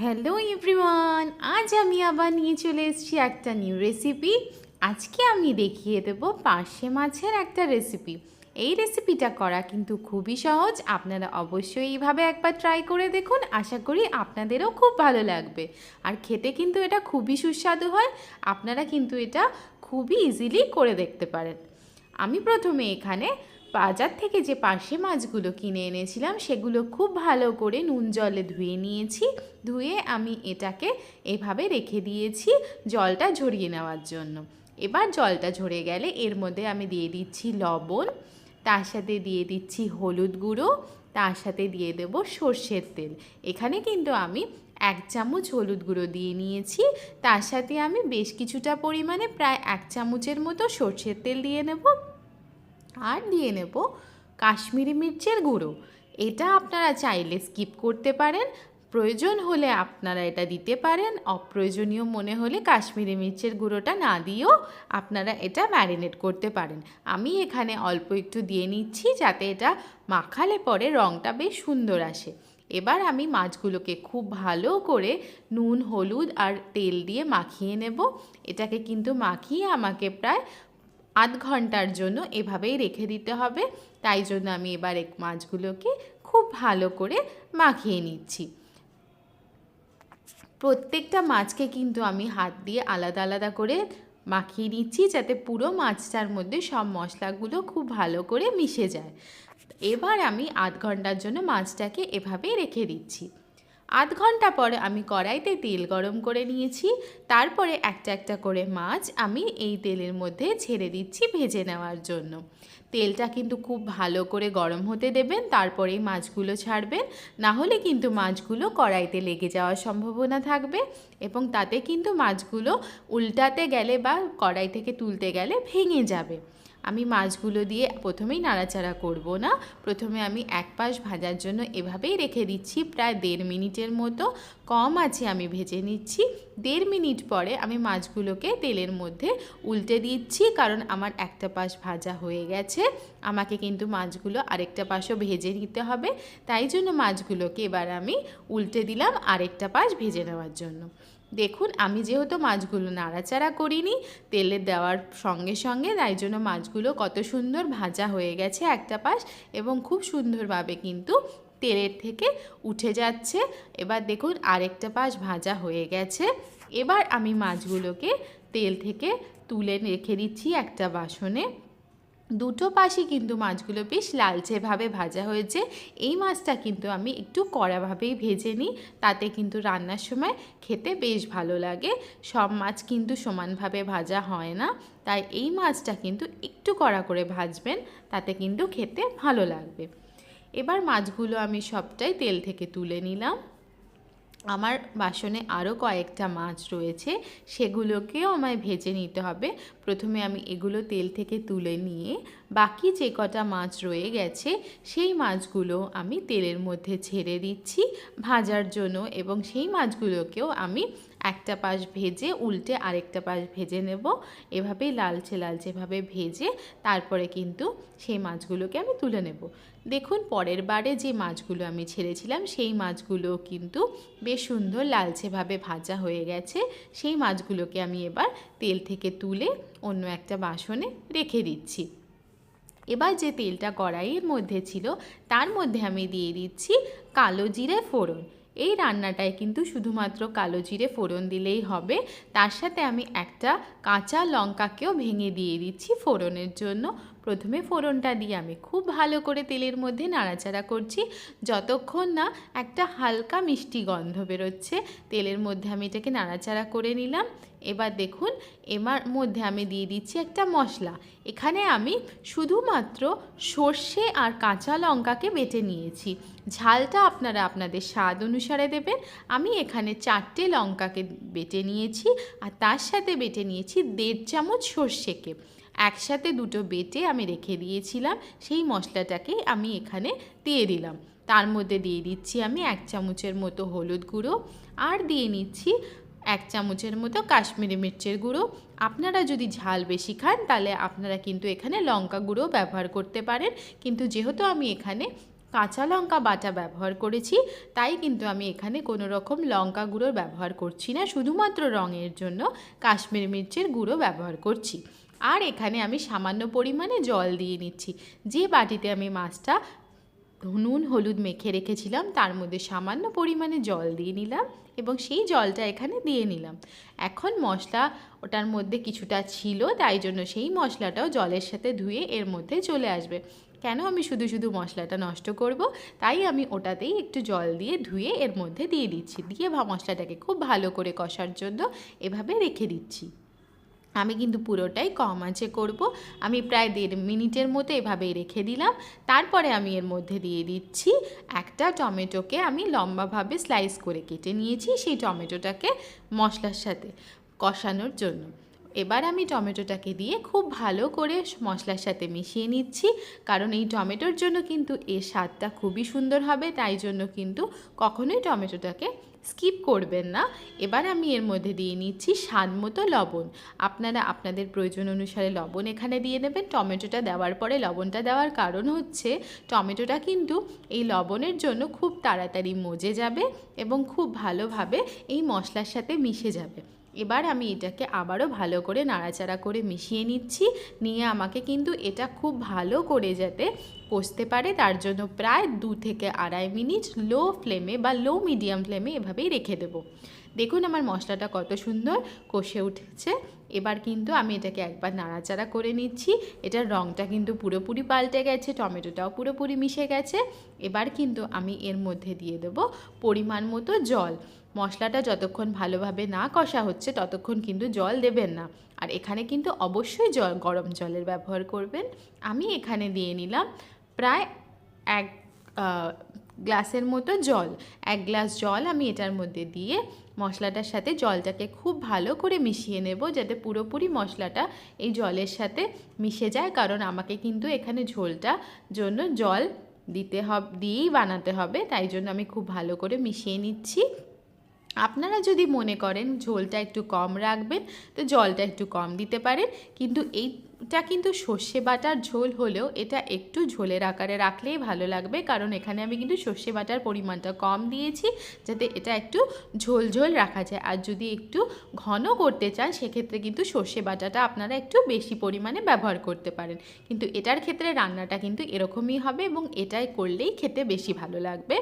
Hello everyone, আজ আমি আবার নিয়ে চলে এসেছি একটা নিউ রেসিপি। আজকে আমি দেখিয়ে দেব পার্শে মাছের একটা রেসিপি। এই রেসিপিটা করা কিন্তু খুবই সহজ। আপনারা অবশ্যই এইভাবে একবার ট্রাই করে দেখুন। আশা করি আপনাদেরও খুব ভালো লাগবে। আর খেতে কিন্তু এটা খুবই সুস্বাদু হয়। আপনারা কিন্তু এটা খুবই ইজিলি করে দেখতে পারেন। আমি প্রথমে এখানে বাজার থেকে যে পার্শে মাছগুলো কিনে এনেছিলাম সেগুলো খুব ভালো করে নুন জলে ধুয়ে নিয়েছি। ধুয়ে আমি এটাকে এভাবে রেখে দিয়েছি জলটা ঝরিয়ে নেওয়ার জন্য। এবার জলটা ঝরে গেলে এর মধ্যে আমি দিয়ে দিচ্ছি লবণ, তার সাথে দিয়ে দিচ্ছি হলুদ গুঁড়ো, তার সাথে দিয়ে দেব সর্ষের তেল। এখানে কিন্তু আমি 1 চামচ হলুদ গুঁড়ো দিয়ে নিয়েছি, তার সাথে আমি বেশ কিছুটা পরিমাণে প্রায় 1 চামচের মতো সর্ষের তেল দিয়ে নেব। আর দিয়ে নেব কাশ্মীরি মির্চের গুঁড়ো। এটা আপনারা চাইলে স্কিপ করতে পারেন, প্রয়োজন হলে আপনারা এটা দিতে পারেন। অপ্রয়োজনীয় মনে হলে কাশ্মীরি মির্চের গুঁড়োটা না দিয়েও আপনারা এটা ম্যারিনেট করতে পারেন। আমি এখানে অল্প একটু দিয়ে নিচ্ছি যাতে এটা মাখালে পরে রঙটা বেশ সুন্দর আসে। এবার আমি মাছগুলোকে খুব ভালো করে নুন, হলুদ আর তেল দিয়ে মাখিয়ে নেব। এটাকে কিন্তু মাখিয়ে আমাকে প্রায় আধ ঘন্টার জন্য এভাবেই রেখে দিতে হবে। তাই জন্য আমি এবার মাছগুলোকে খুব ভালো করে মাখিয়ে নিচ্ছি। প্রত্যেকটা মাছকে কিন্তু আমি হাত দিয়ে আলাদা আলাদা করে মাখিয়ে নিচ্ছি যাতে পুরো মাছটার মধ্যে সব মশলাগুলো খুব ভালো করে মিশে যায়। এবার আমি আধ ঘন্টার জন্য মাছটাকে এভাবেই রেখে দিচ্ছি। আধ ঘন্টা পরে আমি কড়াইতে তেল গরম করে নিয়েছি। তারপরে একটা একটা করে মাছ আমি এই তেলের মধ্যে ছেড়ে দিচ্ছি ভেজে নেওয়ার জন্য। তেলটা কিন্তু খুব ভালো করে গরম হতে দেবেন, তারপরেই মাছগুলো ছাড়বেন। না হলে কিন্তু মাছগুলো কড়াইতে লেগে যাওয়ার সম্ভাবনা থাকবে এবং তাতে কিন্তু মাছগুলো উল্টাতে গেলে বা কড়াই থেকে তুলতে গেলে ভেঙে যাবে। আমি মাছগুলো দিয়ে প্রথমেই নাড়াচাড়া করব না। প্রথমে আমি এক পাশ ভাজার জন্য এভাবেই রেখে দিচ্ছি প্রায় 1.5 মিনিটের মতো। কম আছে আমি ভেজে নিচ্ছি। 1.5 মিনিট পরে আমি মাছগুলোকে তেলের মধ্যে উল্টে দিচ্ছি, কারণ আমার একটা পাশ ভাজা হয়ে গেছে। আমাকে কিন্তু মাছগুলো আরেকটা পাশও ভেজে নিতে হবে। তাই জন্য মাছগুলোকে এবার আমি উল্টে দিলাম আরেকটা পাশ ভেজে নেওয়ার জন্য। দেখুন, আমি যেহেতু মাছগুলো নাড়াচাড়া করিনি তেলে দেওয়ার সঙ্গে সঙ্গে, তাই জন্য মাছগুলো কত সুন্দর ভাজা হয়ে গেছে একটা পাশ এবং খুব সুন্দরভাবে কিন্তু তেলের থেকে উঠে যাচ্ছে। এবার দেখুন আরেকটা পাশ ভাজা হয়ে গেছে। এবার আমি মাছগুলোকে তেল থেকে তুলে রেখে দিচ্ছি একটা বাসনে। দুটো পাশই কিন্তু মাছগুলো বেশ লালচেভাবে ভাজা হয়েছে। এই মাছটা কিন্তু আমি একটু কড়াভাবেই ভেজে নিই, তাতে কিন্তু রান্নার সময় খেতে বেশ ভালো লাগে। সব মাছ কিন্তু সমানভাবে ভাজা হয় না, তাই এই মাছটা কিন্তু একটু কড়া করে ভাজবেন, তাতে কিন্তু খেতে ভালো লাগবে। এবার মাছগুলো আমি সবটাই তেল থেকে তুলে নিলাম। আমার বাসনে আরও কয়েকটা মাছ রয়েছে, সেগুলোকেও আমায় ভেজে নিতে হবে। প্রথমে আমি এগুলো তেল থেকে তুলে নিয়ে বাকি যে কটা মাছ রয়ে গেছে সেই মাছগুলো আমি তেলের মধ্যে ছেড়ে দিচ্ছি ভাজার জন্য, এবং সেই মাছগুলোকেও আমি একটা পাশ ভেজে উল্টে আরেকটা পাশ ভেজে নেব। এভাবেই লালচে লালচেভাবে ভেজে তারপরে কিন্তু সেই মাছগুলোকে আমি তুলে নেব। দেখুন, পরের বারে যে মাছগুলো আমি ছেড়েছিলাম সেই মাছগুলো কিন্তু বেশ সুন্দর লালচেভাবে ভাজা হয়ে গেছে। সেই মাছগুলোকে আমি এবার তেল থেকে তুলে অন্য একটা বাসনে রেখে দিচ্ছি। এবার যে তেলটা কড়াইয়ের মধ্যে ছিল তার মধ্যে আমি দিয়ে দিচ্ছি কালো জিরে ফোড়ন। এই রান্নাটায় কিন্তু শুধুমাত্র কালো জিরে ফোড়ন দিলেই হবে। তার সাথে আমি একটা কাঁচা লঙ্কাকেও ভেঙে দিয়ে দিচ্ছি ফোড়নের জন্য। প্রথমে ফোড়নটা দিয়ে আমি খুব ভালো করে তেলের মধ্যে নাড়াচাড়া করছি যতক্ষণ না একটা হালকা মিষ্টি গন্ধ বেরোচ্ছে। তেলের মধ্যে আমি এটাকে নাড়াচাড়া করে নিলাম। এবার দেখুন, এর মধ্যে আমি দিয়ে দিচ্ছি একটা মশলা। এখানে আমি শুধুমাত্র সর্ষে আর কাঁচা লঙ্কাকে বেটে নিয়েছি। ঝালটা আপনারা আপনাদের স্বাদ অনুসারে দেবেন। আমি এখানে 4টে লঙ্কাকে বেটে নিয়েছি আর তার সাথে বেটে নিয়েছি 1.5 চামচ সর্ষেকে। একসাথে দুটো বেটে আমি রেখে দিয়েছিলাম। সেই মশলাটাকেই আমি এখানে দিয়ে দিলাম। তার মধ্যে দিয়ে দিচ্ছি আমি 1 চামচের মতো হলুদ গুঁড়ো, আর দিয়ে নিচ্ছি 1 চামচের মতো কাশ্মীরি মির্চের গুঁড়ো। আপনারা যদি ঝাল বেশি খান তাহলে আপনারা কিন্তু এখানে লঙ্কা গুঁড়ো ব্যবহার করতে পারেন, কিন্তু যেহেতু আমি এখানে কাঁচা লঙ্কা বাটা ব্যবহার করেছি, তাই কিন্তু আমি এখানে কোনো রকম লঙ্কা গুঁড়োর ব্যবহার করছি না, শুধুমাত্র রঙের জন্য কাশ্মীরি মির্চের গুঁড়ো ব্যবহার করছি। আর এখানে আমি সামান্য পরিমাণে জল দিয়ে নিচ্ছি। যে বাটিতে আমি মাছটা নুন হলুদ মেখে রেখেছিলাম তার মধ্যে সামান্য পরিমাণে জল দিয়ে নিলাম এবং সেই জলটা এখানে দিয়ে নিলাম। এখন মশলা ওটার মধ্যে কিছুটা ছিল, তাই জন্য সেই মশলাটাও জলের সাথে ধুয়ে এর মধ্যে চলে আসবে। কেন আমি শুধু শুধু মশলাটা নষ্ট করব, তাই আমি ওটাতেই একটু জল দিয়ে ধুয়ে এর মধ্যে দিয়ে দিচ্ছি। দিয়ে মশলাটাকে খুব ভালো করে কষার জন্য এভাবে রেখে দিচ্ছি। আমি কিন্তু পুরোটাই কম আঁচে করব। আমি প্রায় 1.5 মিনিটের মতো এভাবেই রেখে দিলাম। তারপরে আমি এর মধ্যে দিয়ে দিচ্ছি একটা টমেটোকে আমি লম্বাভাবে স্লাইস করে কেটে নিয়েছি, সেই টমেটোটাকে মশলার সাথে কষানোর জন্য। এবার আমি টমেটোটাকে দিয়ে খুব ভালো করে মশলার সাথে মিশিয়ে নিচ্ছি, কারণ এই টমেটোর জন্য কিন্তু এর স্বাদটা খুবই সুন্দর হবে, তাই জন্য কিন্তু কখনোই টমেটোটাকে স্কিপ করবেন না। এবার আমি এর মধ্যে দিয়ে নিচ্ছি স্বাদ মতো লবণ। আপনারা আপনাদের প্রয়োজন অনুসারে লবণ এখানে দিয়ে নেবেন। টমেটোটা দেওয়ার পরে লবণটা দেওয়ার কারণ হচ্ছে টমেটোটা কিন্তু এই লবণের জন্য খুব তাড়াতাড়ি মজে যাবে এবং খুব ভালোভাবে এই মশলার সাথে মিশে যাবে। এবার আমি এটাকে আবারও ভালো করে নাড়াচাড়া করে মিশিয়ে নিচ্ছি। নিয়ে আমাকে কিন্তু এটা খুব ভালো করে যাতে কষতে পারে তার জন্য প্রায় 2 থেকে 2.5 মিনিট লো ফ্লেমে বা লো মিডিয়াম ফ্লেমে এভাবেই রেখে দেবো। দেখুন আমার মশলাটা কত সুন্দর কষে উঠেছে। এবার কিন্তু আমি এটাকে একবার নাড়াচাড়া করে নিচ্ছি। এটার রঙটা কিন্তু পুরোপুরি পাল্টে গেছে, টমেটোটাও পুরোপুরি মিশে গেছে। এবার কিন্তু আমি এর মধ্যে দিয়ে দেবো পরিমাণ মতো জল। মশলাটা যতক্ষণ ভালোভাবে না কষা হচ্ছে ততক্ষণ কিন্তু জল দেবেন না, আর এখানে কিন্তু অবশ্যই গরম জলের ব্যবহার করবেন। আমি এখানে দিয়ে নিলাম প্রায় 1 গ্লাসের মতো জল। 1 গ্লাস জল আমি এটার মধ্যে দিয়ে মশলাটার সাথে জলটাকে খুব ভালো করে মিশিয়ে নেব, যাতে পুরোপুরি মশলাটা এই জলের সাথে মিশে যায়, কারণ আমাকে কিন্তু এখানে ঝোলটা জন্য জল দিয়েই বানাতে হবে, তাই জন্য আমি খুব ভালো করে মিশিয়ে নিচ্ছি। আপনারা যদি মনে করেন ঝোলটা একটু কম রাখবেন তো জলটা একটু কম দিতে পারেন, কিন্তু এইটা কিন্তু সর্ষে বাটার ঝোল হলেও এটা একটু ঝোলের আকারে রাখলেই ভালো লাগবে, কারণ এখানে আমি কিন্তু সর্ষে বাটার পরিমাণটা কম দিয়েছি যাতে এটা একটু ঝোল ঝোল রাখা যায়। আর যদি একটু ঘন করতে চান সেক্ষেত্রে কিন্তু সর্ষে বাটাটা আপনারা একটু বেশি পরিমাণে ব্যবহার করতে পারেন, কিন্তু এটার ক্ষেত্রে রান্নাটা কিন্তু এরকমই হবে এবং এটাই করলেই খেতে বেশি ভালো লাগবে।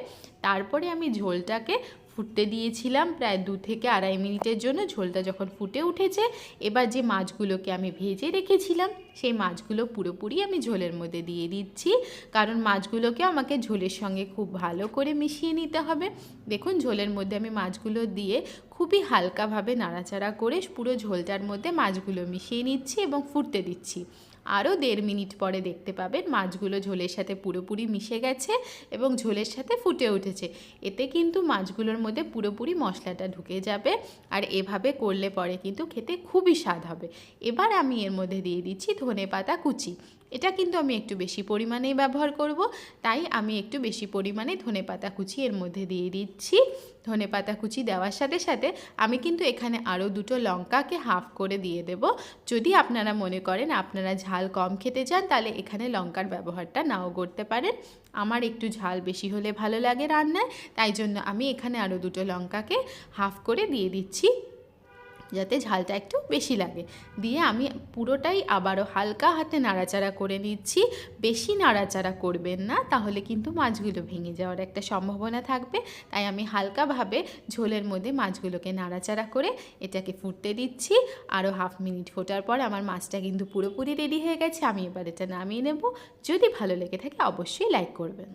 তারপরে আমি ঝোলটাকে ফুটতে দিয়েছিলাম প্রায় 2 থেকে 2.5 মিনিটের জন্য। ঝোলটা যখন ফুটে উঠেছে, এবার যে মাছগুলোকে আমি ভেজে রেখেছিলাম সেই মাছগুলো পুরোপুরি আমি ঝোলের মধ্যে দিয়ে দিচ্ছি, কারণ মাছগুলোকে আমাকে ঝোলের সঙ্গে খুব ভালো করে মিশিয়ে নিতে হবে। দেখুন ঝোলের মধ্যে আমি মাছগুলো দিয়ে খুবই হালকাভাবে নাড়াচাড়া করে পুরো ঝোলটার মধ্যে মাছগুলো মিশিয়ে নিচ্ছি এবং ফুটতে দিচ্ছি। আরও 1.5 মিনিট পরে দেখতে পাবেন মাছগুলো ঝোলের সাথে পুরোপুরি মিশে গেছে এবং ঝোলের সাথে ফুটে উঠেছে। এতে কিন্তু মাছগুলোর মধ্যে পুরোপুরি মশলাটা ঢুকে যাবে, আর এভাবে করলে পরে কিন্তু খেতে খুবই স্বাদ হবে। এবার আমি এর মধ্যে দিয়ে দিচ্ছি ধনেপাতা কুচি। এটা কিন্তু আমি একটু বেশি পরিমাণেই ব্যবহার করব, তাই আমি একটু বেশি পরিমাণে ধনেপাতা কুচি এর মধ্যে দিয়ে দিচ্ছি। ধনেপাতা কুচি দেওয়ার সাথে সাথে আমি কিন্তু এখানে আরও 2টো লঙ্কাকে হাফ করে দিয়ে দেব। যদি আপনারা মনে করেন আপনারা ঝাল কম খেতে চান তাহলে এখানে লঙ্কার ব্যবহারটা নাও করতে পারেন। আমার একটু ঝাল বেশি হলে ভালো লাগে রান্নায়, তাই জন্য আমি এখানে আরও 2টো লঙ্কাকে হাফ করে দিয়ে দিচ্ছি যাতে ঝালটা একটু বেশি লাগে। দিয়ে আমি পুরোটাই আবারও হালকা হাতে নাড়াচাড়া করে নিচ্ছি। বেশি নাড়াচাড়া করবেন না, তাহলে কিন্তু মাছগুলো ভেঙে যাওয়ার একটা সম্ভাবনা থাকবে। তাই আমি হালকাভাবে ঝোলের মধ্যে মাছগুলোকে নাড়াচাড়া করে এটাকে ফুটতে দিচ্ছি। আরও হাফ মিনিট ফোটার পর আমার মাছটা কিন্তু পুরোপুরি রেডি হয়ে গেছে। আমি এবার এটা নামিয়ে নেব। যদি ভালো লেগে থাকে অবশ্যই লাইক করবেন।